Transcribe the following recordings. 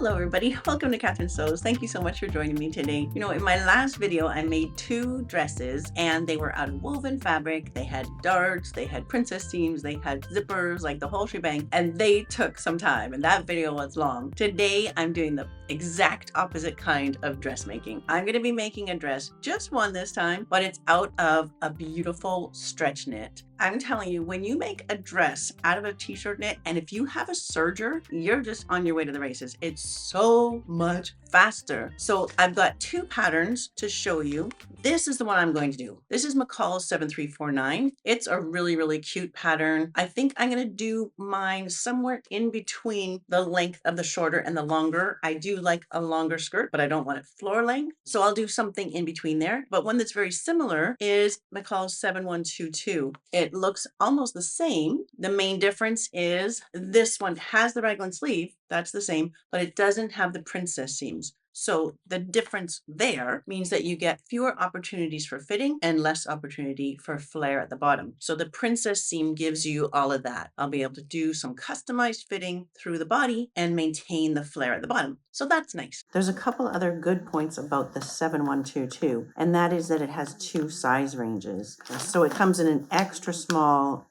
Hello everybody, welcome to Catherine Sews. Thank you so much for joining me today. You know, in my last video I made 2 dresses and they were out of woven fabric. They had darts, they had princess seams, they had zippers, like the whole shebang, and they took some time and that video was long. Today I'm doing the exact opposite kind of dressmaking. I'm going to be making a dress, just one this time, but it's out of a beautiful stretch knit. I'm telling you, when you make a dress out of a t-shirt knit, and if you have a serger, you're just on your way to the races. It's so much faster. So I've got 2 patterns to show you. This is the one I'm going to do. This is McCall's 7349. It's a really cute pattern. I think I'm going to do mine somewhere in between the length of the shorter and the longer. I do like a longer skirt, but I don't want it floor length. So I'll do something in between there. But one that's very similar is McCall's 7122. It looks almost the same. The main difference is this one has the raglan sleeve. That's the same, but it doesn't have the princess seams. So the difference there means that you get fewer opportunities for fitting and less opportunity for flare at the bottom. So the princess seam gives you all of that. I'll be able to do some customized fitting through the body and maintain the flare at the bottom. So that's nice. There's a couple other good points about the 7122, and that is that it has 2 size ranges. So it comes in an extra small,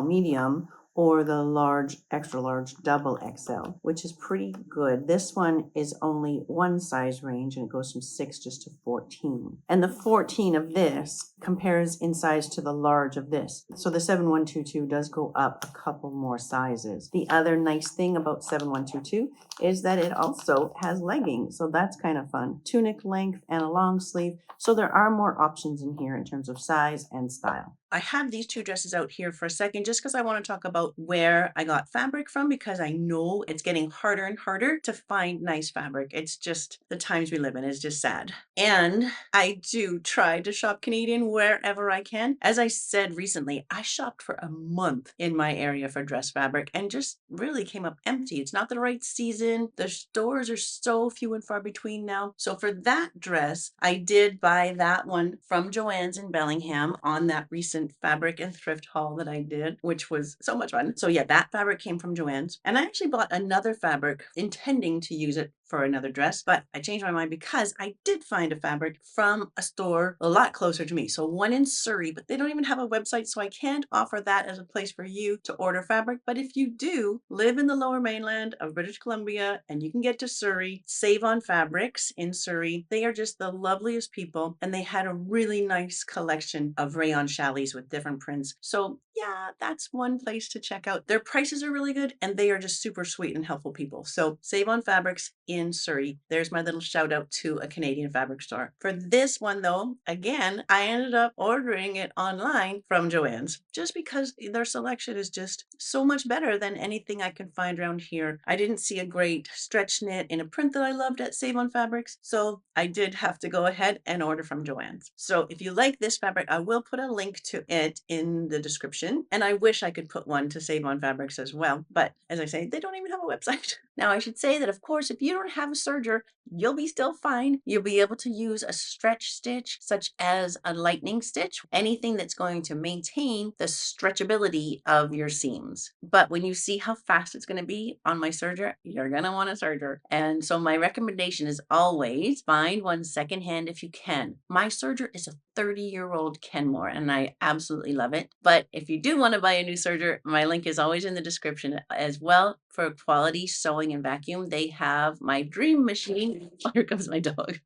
medium, or the large, extra large, double XL, which is pretty good. This one is only 1 size range and it goes from 6 just to 14. And the 14 of this compares in size to the large of this. So the 7122 does go up a couple more sizes. The other nice thing about 7122 is that it also has leggings. So that's kind of fun. Tunic length and a long sleeve. So there are more options in here in terms of size and style. I have these 2 dresses out here for a second just because I want to talk about where I got fabric from, because I know it's getting harder and harder to find nice fabric. It's just the times we live in is just sad. And I do try to shop Canadian wherever I can. As I said recently, I shopped for a month in my area for dress fabric and just really came up empty. It's not the right season. The stores are so few and far between now. So for that dress, I did buy that one from Joann's in Bellingham on that recent fabric and thrift haul that I did, which was so much fun. So yeah, that fabric came from Joann's, and I actually bought another fabric intending to use it for another dress, but I changed my mind because I did find a fabric from a store a lot closer to me. So one in Surrey, but they don't even have a website, so I can't offer that as a place for you to order fabric. But if you do live in the lower mainland of British Columbia and you can get to Surrey, Save on Fabrics in Surrey, they are just the loveliest people, and they had a really nice collection of rayon chalets with different prints. So yeah, that's one place to check out. Their prices are really good and they are just super sweet and helpful people. So Save on Fabrics in Surrey. There's my little shout out to a Canadian fabric store. For this one though, again, I ended up ordering it online from Joann's just because their selection is just so much better than anything I can find around here. I didn't see a great stretch knit in a print that I loved at Save on Fabrics, so I did have to go ahead and order from Joann's. So if you like this fabric, I will put a link to it in the description, and I wish I could put one to Save on Fabrics as well, but as I say, they don't even have a website. Now I should say that of course if you don't have a serger, you'll be still fine. You'll be able to use a stretch stitch such as a lightning stitch, anything that's going to maintain the stretchability of your seams. But when you see how fast it's going to be on my serger, you're going to want a serger. And so my recommendation is always find one secondhand if you can. My serger is a 30-year-old Kenmore and I absolutely love it. But if you do want to buy a new serger, my link is always in the description as well. For quality sewing and vacuum, they have my dream machine. Oh, here comes my dog.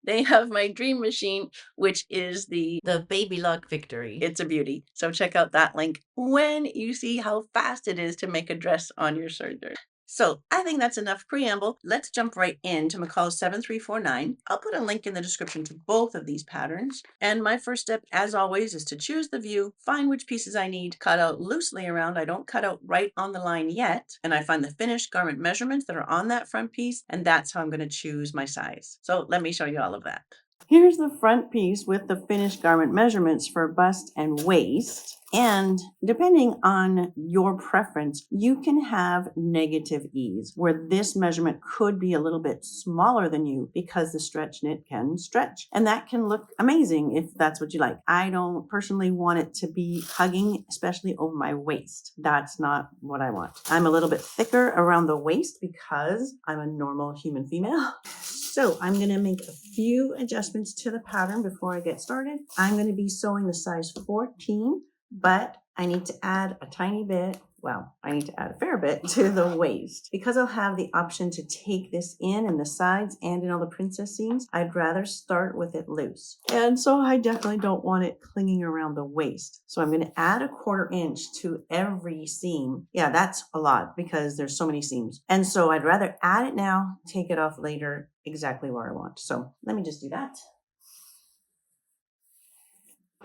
They have my dream machine, which is the Baby Lock Victory. It's a beauty. So check out that link when you see how fast it is to make a dress on your serger. So I think that's enough preamble. Let's jump right into McCall's 7349. I'll put a link in the description to both of these patterns. And my first step, as always, is to choose the view, find which pieces I need, cut out loosely around. I don't cut out right on the line yet. And I find the finished garment measurements that are on that front piece. And that's how I'm going to choose my size. So let me show you all of that. Here's the front piece with the finished garment measurements for bust and waist. And depending on your preference, you can have negative ease, where this measurement could be a little bit smaller than you because the stretch knit can stretch. And that can look amazing if that's what you like. I don't personally want it to be hugging, especially over my waist. That's not what I want. I'm a little bit thicker around the waist because I'm a normal human female. So I'm going to make a few adjustments to the pattern before I get started. I'm going to be sewing the size 14, but I need to add a tiny bit. Well, I need to add a fair bit to the waist. Because I'll have the option to take this in the sides and in all the princess seams, I'd rather start with it loose. And so I definitely don't want it clinging around the waist. So I'm going to add a 1/4 inch to every seam. Yeah, that's a lot because there's so many seams. And so I'd rather add it now, take it off later, exactly where I want. So let me just do that.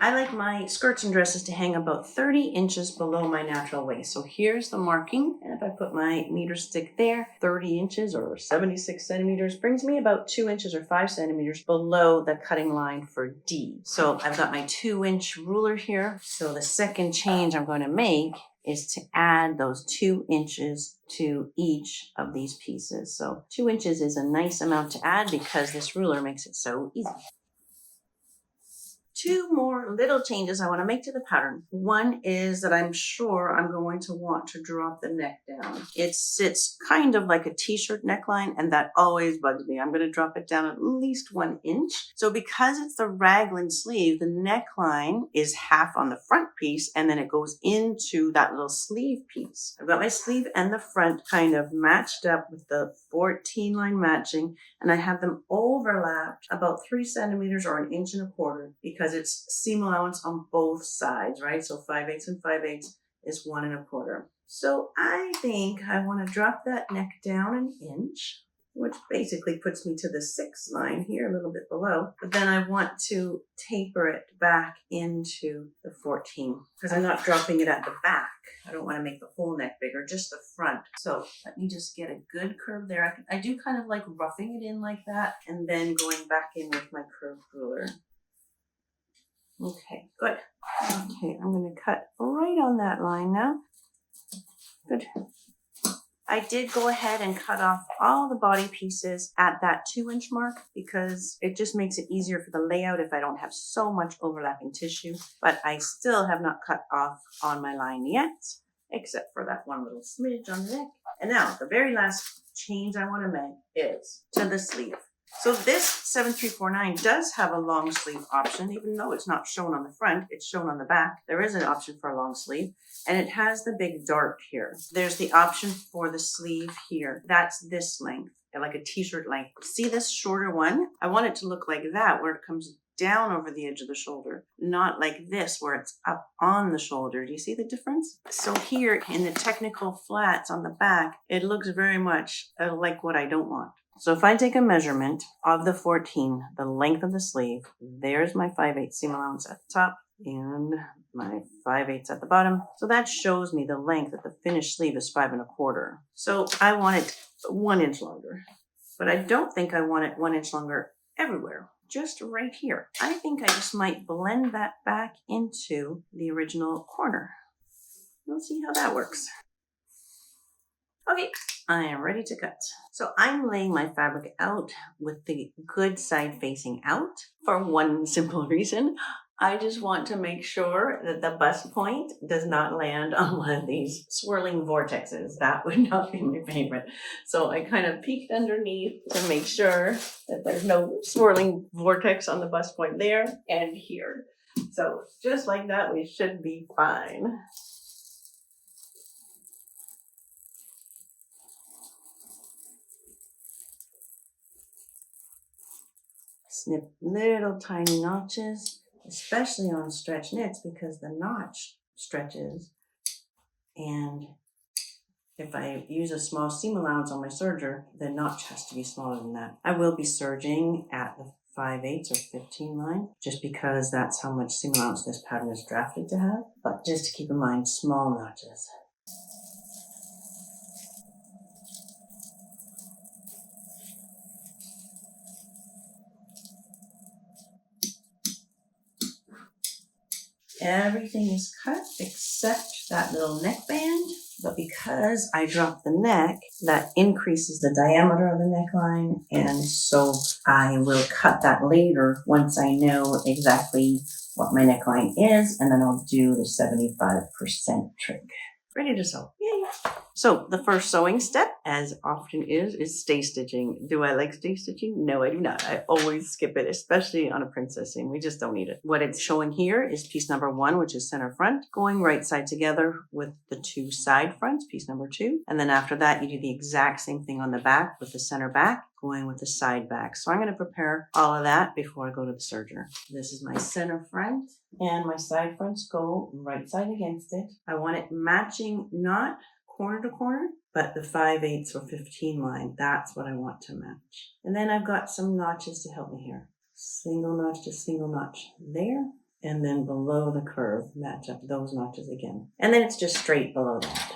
I like my skirts and dresses to hang about 30 inches below my natural waist. So here's the marking. And if I put my meter stick there, 30 inches or 76 centimeters brings me about 2 inches or 5 centimeters below the cutting line for D. So I've got my 2-inch ruler here. So the second change I'm going to make is to add those 2 inches to each of these pieces. So 2 inches is a nice amount to add because this ruler makes it so easy. 2 more little changes I want to make to the pattern. One is that I'm sure I'm going to want to drop the neck down. It sits kind of like a t-shirt neckline, and that always bugs me. I'm going to drop it down at least 1 inch. So because it's the raglan sleeve, the neckline is half on the front piece, and then it goes into that little sleeve piece. I've got my sleeve and the front kind of matched up with the 14 line matching, and I have them overlapped about 3 centimeters or 1.25 inches because it's seam allowance on both sides, right? So 5/8 and 5/8 is 1 1/4. So I think I want to drop that neck down 1 inch, which basically puts me to the 6 line here, a little bit below. But then I want to taper it back into the 14 because I'm not dropping it at the back. I don't want to make the whole neck bigger, just the front. So let me just get a good curve there. I do kind of like roughing it in like that and then going back in with my curved ruler. Okay, good. Okay, I'm going to cut right on that line now. Good. I did go ahead and cut off all the body pieces at that 2-inch mark because it just makes it easier for the layout if I don't have so much overlapping tissue. But I still have not cut off on my line yet, except for that one little smidge on the neck. And now the very last change I want to make is to the sleeve. So this 7349 does have a long sleeve option, even though it's not shown on the front, it's shown on the back. There is an option for a long sleeve, and it has the big dart here. There's the option for the sleeve here. That's this length, like a t-shirt length. See this shorter one? I want it to look like that, where it comes down over the edge of the shoulder, not like this where it's up on the shoulder. Do you see the difference? So here in the technical flats on the back, it looks very much like what I don't want. So if I take a measurement of the 14, the length of the sleeve, there's my 5/8 seam allowance at the top and my 5/8 at the bottom. So that shows me the length that the finished sleeve is 5 1/4. So I want it 1 inch longer, but I don't think I want it 1 inch longer everywhere, just right here. I think I just might blend that back into the original corner. We'll see how that works. Okay, I am ready to cut. So I'm laying my fabric out with the good side facing out for one simple reason. I just want to make sure that the bust point does not land on one of these swirling vortexes. That would not be my favorite. So I kind of peeked underneath to make sure that there's no swirling vortex on the bust point there and here. So just like that, we should be fine. Snip little tiny notches, especially on stretch knits because the notch stretches. And if I use a small seam allowance on my serger, the notch has to be smaller than that. I will be serging at the 5/8 or 15 line, just because that's how much seam allowance this pattern is drafted to have. But just to keep in mind, small notches. Everything is cut except that little neckband. But because I dropped the neck, that increases the diameter of the neckline. And so I will cut that later once I know exactly what my neckline is. And then I'll do the 75% trick. Ready to sew. Yay! So the first sewing step, as often is stay stitching. Do I like stay stitching? No, I do not. I always skip it, especially on a princess seam. We just don't need it. What it's showing here is piece number 1, which is center front, going right side together with the 2 side fronts, piece number 2. And then after that, you do the exact same thing on the back with the center back, going with the side back. So I'm going to prepare all of that before I go to the serger. This is my center front, and my side fronts go right side against it. I want it matching, not corner to corner, but the 5/8 or 15 line. That's what I want to match. And then I've got some notches to help me here. Single notch to single notch there, and then below the curve, match up those notches again. And then it's just straight below that.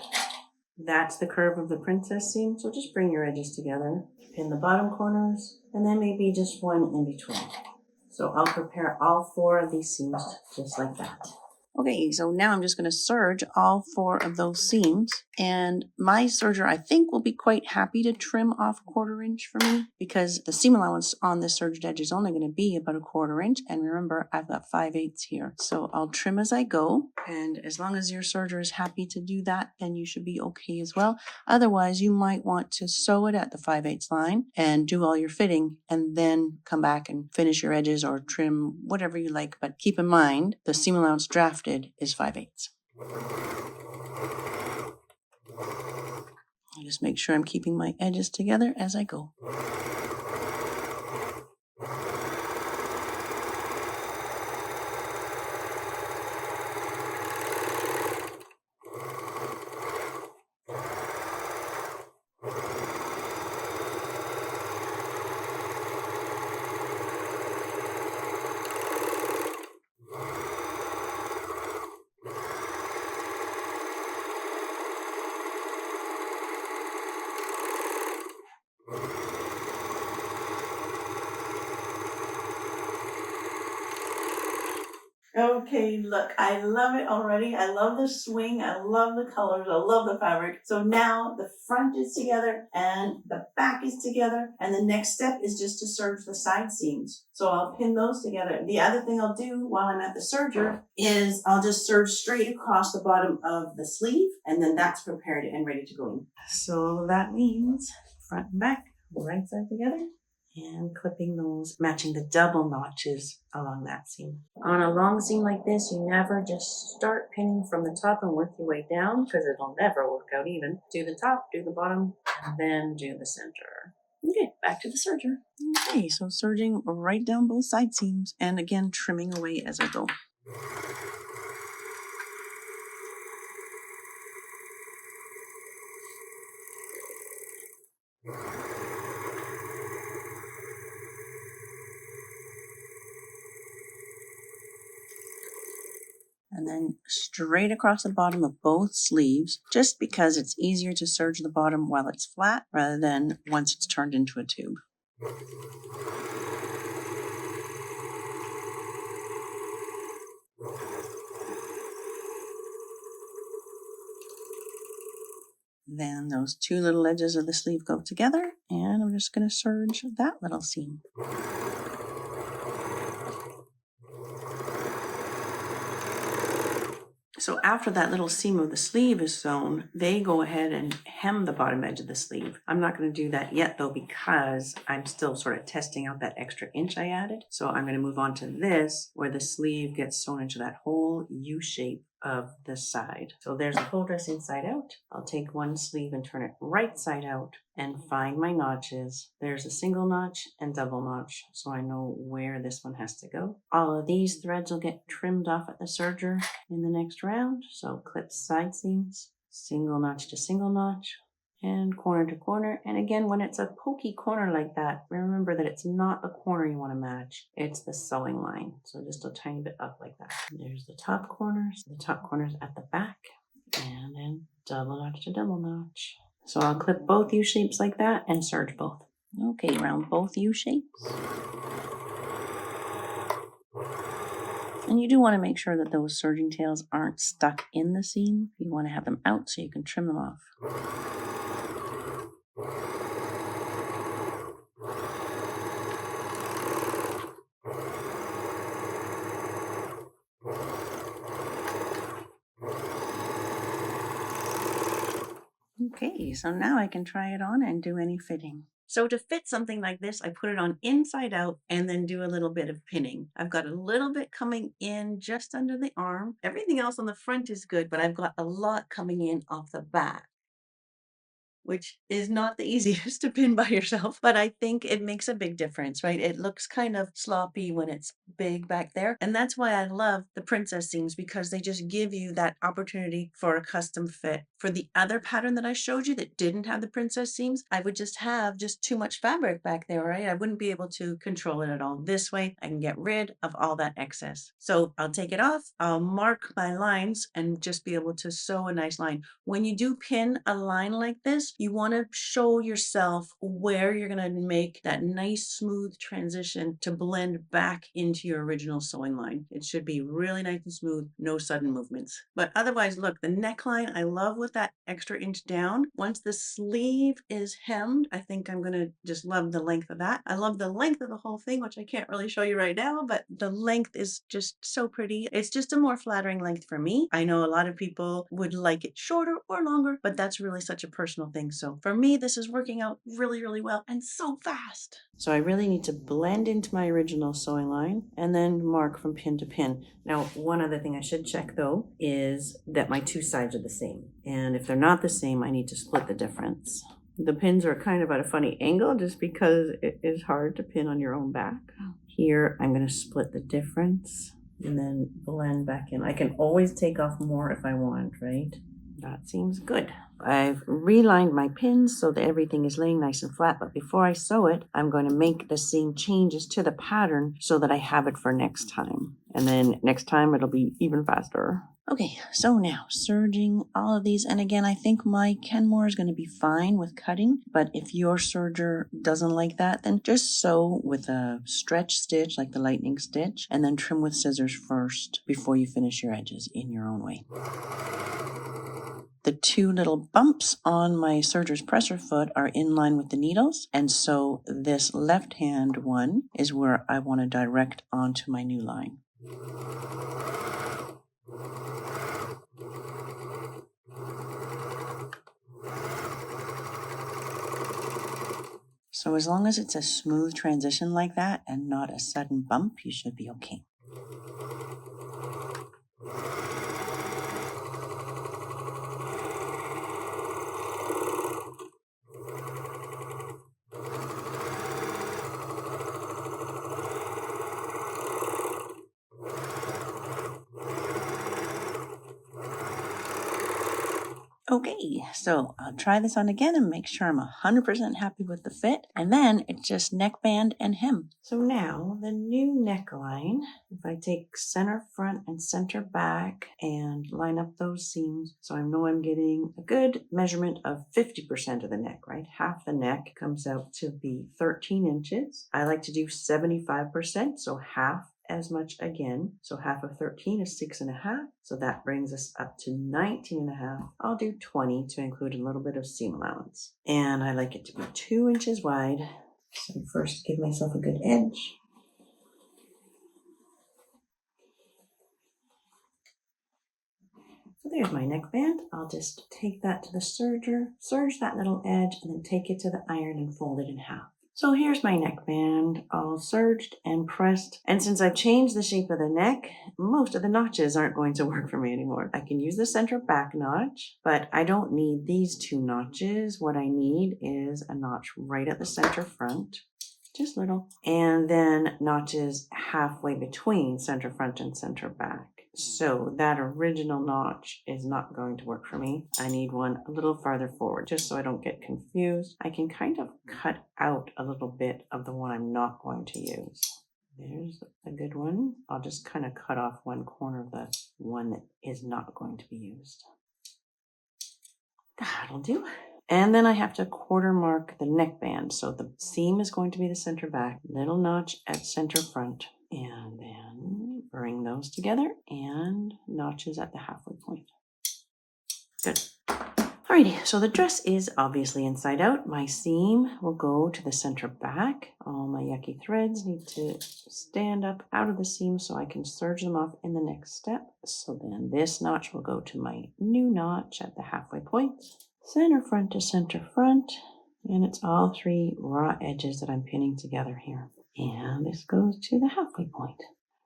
That's the curve of the princess seam, so just bring your edges together, pin the bottom corners, and then maybe just one in between. So I'll prepare all 4 of these seams just like that. Okay, so now I'm just going to serge all 4 of those seams, and my serger I think will be quite happy to trim off a 1/4 inch for me, because the seam allowance on this serged edge is only going to be about a 1/4 inch, and remember I've got 5/8 here. So I'll trim as I go, and as long as your serger is happy to do that, then you should be okay as well. Otherwise, you might want to sew it at the 5/8 line and do all your fitting, and then come back and finish your edges or trim whatever you like. But keep in mind, the seam allowance drafted is 5/8. I just make sure I'm keeping my edges together as I go. Okay, look, I love it already. I love the swing. I love the colors. I love the fabric. So now the front is together and the back is together. And the next step is just to serge the side seams. So I'll pin those together. The other thing I'll do while I'm at the serger is I'll just serge straight across the bottom of the sleeve. And then that's prepared and ready to go in. So that means front and back, right side together. And clipping those, matching the double notches along that seam. On a long seam like this, you never just start pinning from the top and work your way down, because it'll never work out even. Do the top, do the bottom, and then do the center. Okay, back to the serger. Okay, so serging right down both side seams, and again, trimming away as I go. And then straight across the bottom of both sleeves, just because it's easier to serge the bottom while it's flat rather than once it's turned into a tube. Then those 2 little edges of the sleeve go together, and I'm just going to serge that little seam. So after that little seam of the sleeve is sewn, they go ahead and hem the bottom edge of the sleeve. I'm not going to do that yet though, because I'm still sort of testing out that extra inch I added. So I'm going to move on to this, where the sleeve gets sewn into that whole U shape of the side. So there's the whole dress inside out. I'll take one sleeve and turn it right side out and find my notches. There's a single notch and double notch, so I know where this one has to go. All of these threads will get trimmed off at the serger in the next round. So clip side seams, single notch to single notch, and corner to corner. And again, when it's a pokey corner like that, remember that it's not the corner you want to match, it's the sewing line. So just a tiny bit up like that. There's the top corners at the back, and then double notch to double notch. So I'll clip both U shapes like that and serge both. Okay, around both U shapes. And you do want to make sure that those serging tails aren't stuck in the seam. You want to have them out so you can trim them off. Okay, so now I can try it on and do any fitting. So to fit something like this, I put it on inside out and then do a little bit of pinning. I've got a little bit coming in just under the arm. Everything else on the front is good, but I've got a lot coming in off the back, which is not the easiest to pin by yourself, but I think it makes a big difference, right? It looks kind of sloppy when it's big back there. And that's why I love the princess seams, because they just give you that opportunity for a custom fit. For the other pattern that I showed you that didn't have the princess seams, I would just have too much fabric back there, right? I wouldn't be able to control it at all. This way, I can get rid of all that excess. So I'll take it off, I'll mark my lines and just be able to sew a nice line. When you do pin a line like this, you want to show yourself where you're going to make that nice smooth transition to blend back into your original sewing line. It should be really nice and smooth, no sudden movements. But otherwise, look, the neckline, I love with that extra inch down. Once the sleeve is hemmed, I think I'm going to just love the length of that. I love the length of the whole thing, which I can't really show you right now, but the length is just so pretty. It's just a more flattering length for me. I know a lot of people would like it shorter or longer, but that's really such a personal thing. So for me, this is working out really, really well and so fast. So I really need to blend into my original sewing line and then mark from pin to pin. Now, one other thing I should check though is that my two sides are the same. And if they're not the same, I need to split the difference. The pins are kind of at a funny angle just because it is hard to pin on your own back. Here, I'm going to split the difference and then blend back in. I can always take off more if I want, right? That seems good. I've relined my pins so that everything is laying nice and flat, but before I sew it, I'm going to make the same changes to the pattern so that I have it for next time. And then next time it'll be even faster. Okay, so now serging all of these, and again, I think my Kenmore is going to be fine with cutting, but if your serger doesn't like that, then just sew with a stretch stitch like the lightning stitch, and then trim with scissors first before you finish your edges in your own way. The two little bumps on my serger's presser foot are in line with the needles, and so this left hand one is where I want to direct onto my new line. So as long as it's a smooth transition like that and not a sudden bump, you should be okay. Okay, so I'll try this on again and make sure I'm 100% happy with the fit. And then it's just neckband and hem. So now the new neckline, if I take center front and center back and line up those seams, so I know I'm getting a good measurement of 50% of the neck, right? Half the neck comes out to be 13 inches. I like to do 75%, so half as much again. So half of 13 is 6.5. So that brings us up to 19.5. I'll do 20 to include a little bit of seam allowance. And I like it to be 2 inches wide. So first give myself a good edge. So there's my neckband. I'll just take that to the serger, serge that little edge, and then take it to the iron and fold it in half. So here's my neckband, all serged and pressed. And since I've changed the shape of the neck, most of the notches aren't going to work for me anymore. I can use the center back notch, but I don't need these two notches. What I need is a notch right at the center front, just little, and then notches halfway between center front and center back. So that original notch is not going to work for me. I need one a little farther forward, just so I don't get confused. I can kind of cut out a little bit of the one I'm not going to use. There's a good one. I'll just kind of cut off one corner of the one that is not going to be used. That'll do. And then I have to quarter mark the neckband. So the seam is going to be the center back, little notch at center front, and then bring those together and notches at the halfway point. Good. Alrighty, so the dress is obviously inside out. My seam will go to the center back. All my yucky threads need to stand up out of the seam so I can serge them off in the next step. So then this notch will go to my new notch at the halfway point. Center front to center front. And it's all 3 raw edges that I'm pinning together here. And this goes to the halfway point.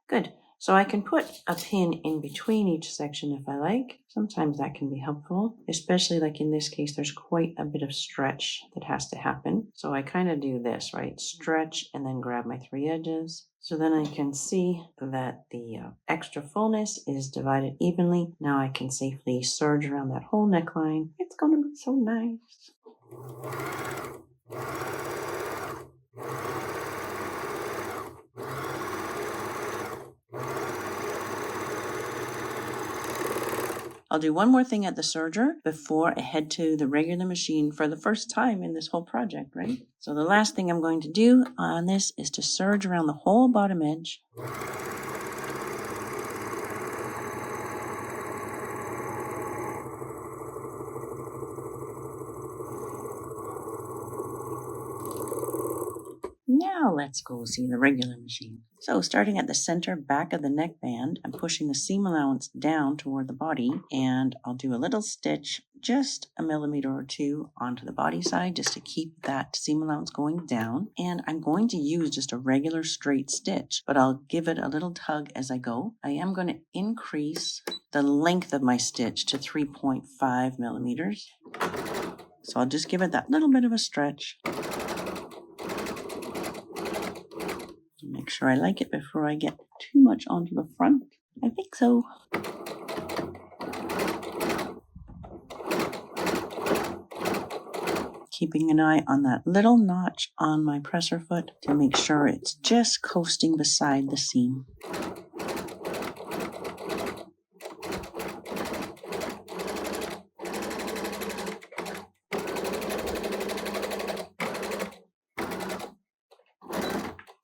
Good. So I can put a pin in between each section if I like. Sometimes that can be helpful, especially like in this case, there's quite a bit of stretch that has to happen. So I kind of do this, right? Stretch and then grab my 3 edges. So then I can see that the extra fullness is divided evenly. Now I can safely serge around that whole neckline. It's going to be so nice. I'll do one more thing at the serger before I head to the regular machine for the first time in this whole project, right? So the last thing I'm going to do on this is to serge around the whole bottom edge. Now let's go see the regular machine. So starting at the center back of the neckband, I'm pushing the seam allowance down toward the body, and I'll do a little stitch, just a millimeter or 2 onto the body side, just to keep that seam allowance going down. And I'm going to use just a regular straight stitch, but I'll give it a little tug as I go. I am going to increase the length of my stitch to 3.5 millimeters. So I'll just give it that little bit of a stretch. Make sure I like it before I get too much onto the front. I think so. Keeping an eye on that little notch on my presser foot to make sure it's just coasting beside the seam.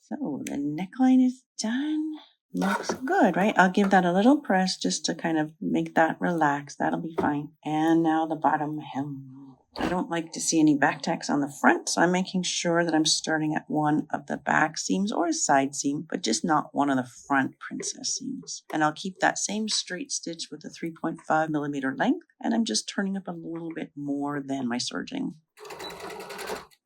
So the neckline is done. Looks good, right? I'll give that a little press just to kind of make that relax. That'll be fine. And now the bottom hem. I don't like to see any back tacks on the front, so I'm making sure that I'm starting at one of the back seams or a side seam, but just not one of the front princess seams. And I'll keep that same straight stitch with the 3.5 millimeter length, and I'm just turning up a little bit more than my serging.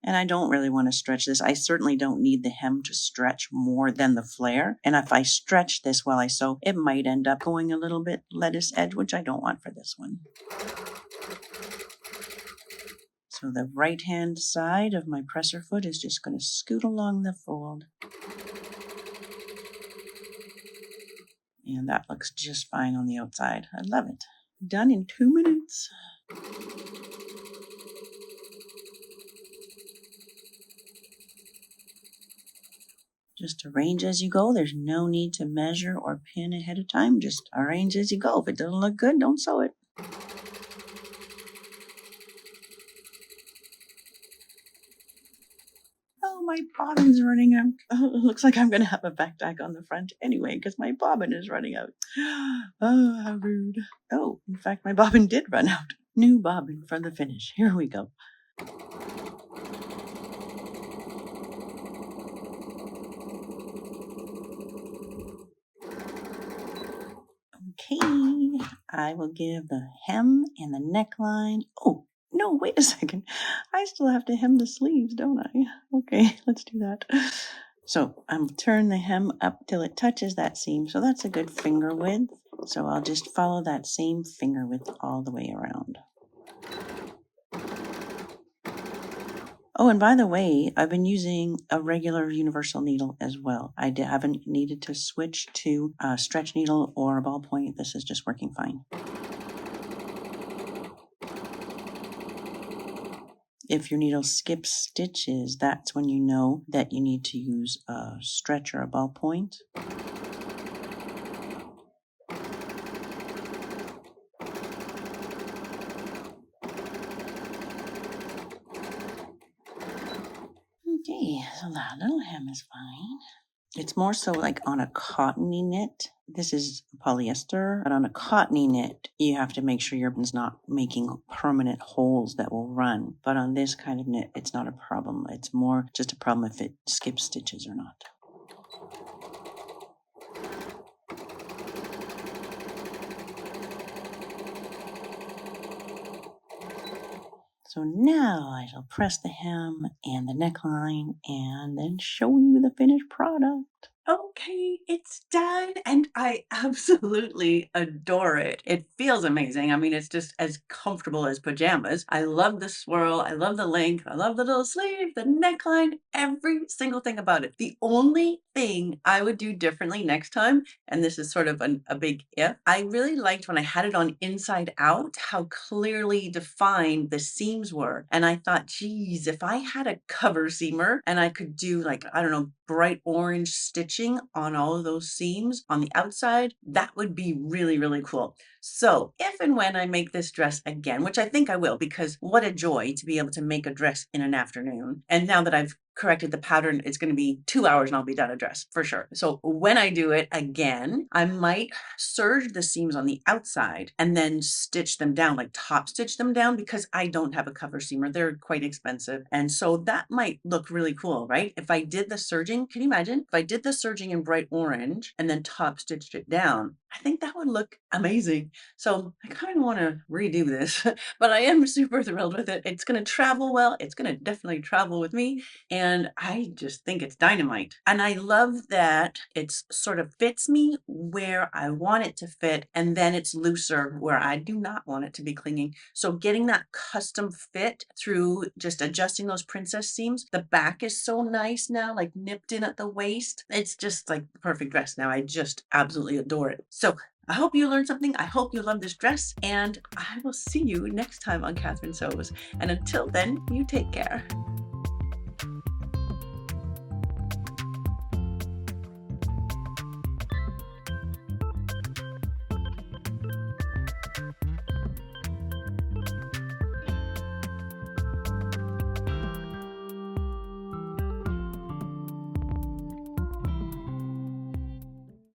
And I don't really want to stretch this. I certainly don't need the hem to stretch more than the flare. And if I stretch this while I sew, it might end up going a little bit lettuce edge, which I don't want for this one. So the right hand side of my presser foot is just going to scoot along the fold. And that looks just fine on the outside. I love it. Done in 2 minutes. Just arrange as you go. There's no need to measure or pin ahead of time. Just arrange as you go. If it doesn't look good, don't sew it. Oh, my bobbin's running out. Oh, it looks like I'm going to have a back tack on the front anyway because my bobbin is running out. Oh, how rude. Oh, in fact, my bobbin did run out. New bobbin for the finish. Here we go. Okay, I will give the hem and the neckline. Oh, no, wait a second. I still have to hem the sleeves, don't I? Okay, let's do that. So I'm turn the hem up till it touches that seam. So that's a good finger width. So I'll just follow that same finger width all the way around. Oh, and by the way, I've been using a regular universal needle as well. I haven't needed to switch to a stretch needle or a ballpoint. This is just working fine. If your needle skips stitches, that's when you know that you need to use a stretch or a ballpoint. Okay, so that little hem is fine. It's more so like on a cottony knit this is polyester, but on a cottony knit, you have to make sure your knit's not making permanent holes that will run. But on this kind of knit, it's not a problem. It's more just a problem if it skips stitches or not. So now I shall press the hem and the neckline and then show you the finished product. Okay, it's done, and I absolutely adore it. It feels amazing. I mean, it's just as comfortable as pajamas. I love the swirl. I love the length. I love the little sleeve, the neckline, every single thing about it. The only thing I would do differently next time, and this is sort of a big if, I really liked when I had it on inside out, how clearly defined the seams were. And I thought, geez, if I had a cover seamer and I could do like, I don't know, bright orange stitching on all of those seams on the outside, that would be really, really cool. So if and when I make this dress again, which I think I will, because what a joy to be able to make a dress in an afternoon. And now that I've corrected the pattern, it's going to be 2 hours and I'll be done a dress for sure. So when I do it again, I might serge the seams on the outside and then stitch them down, like top stitch them down, because I don't have a cover seamer. They're quite expensive. And so that might look really cool, right? If I did the serging, can you imagine? If I did the serging in bright orange and then top stitched it down, I think that would look amazing. So I kind of want to redo this, but I am super thrilled with it. It's going to travel well. It's going to definitely travel with me. And I just think it's dynamite. And I love that it's sort of fits me where I want it to fit. And then it's looser where I do not want it to be clinging. So getting that custom fit through just adjusting those princess seams. The back is so nice now, like nipped in at the waist. It's just like the perfect dress now. I just absolutely adore it. So I hope you learned something. I hope you love this dress. And I will see you next time on Catherine Sews. And until then, you take care.